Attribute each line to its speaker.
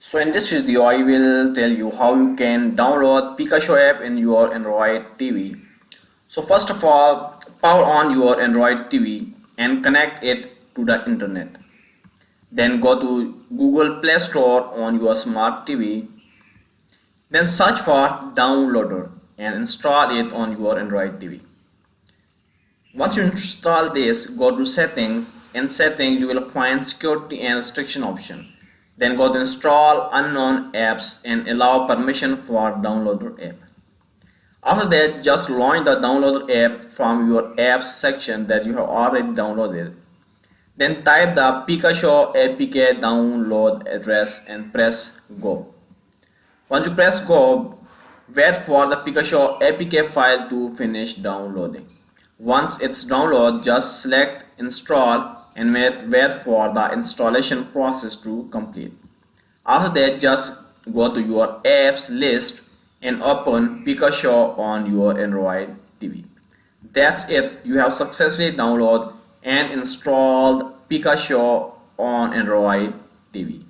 Speaker 1: So in this video I will tell you how you can download Pikashow app in your Android TV. So first of all, power on your Android TV and connect it to the internet. Then go to Google Play Store on your smart TV. Then search for downloader and install it on your Android TV. Once you install this, go to settings. In settings you will find security and restriction option. Then go to install unknown apps and allow permission for downloader app. After that, just launch the downloader app from your apps section that you have already downloaded. Then type the Pikashow APK download address and press go. Once you press go, wait for the Pikashow APK file to finish downloading. Once it's downloaded, just select install and wait for the installation process to complete. After that, just go to your apps list and open Pikashow on your Android TV. That's it. You have successfully downloaded and installed Pikashow on Android TV.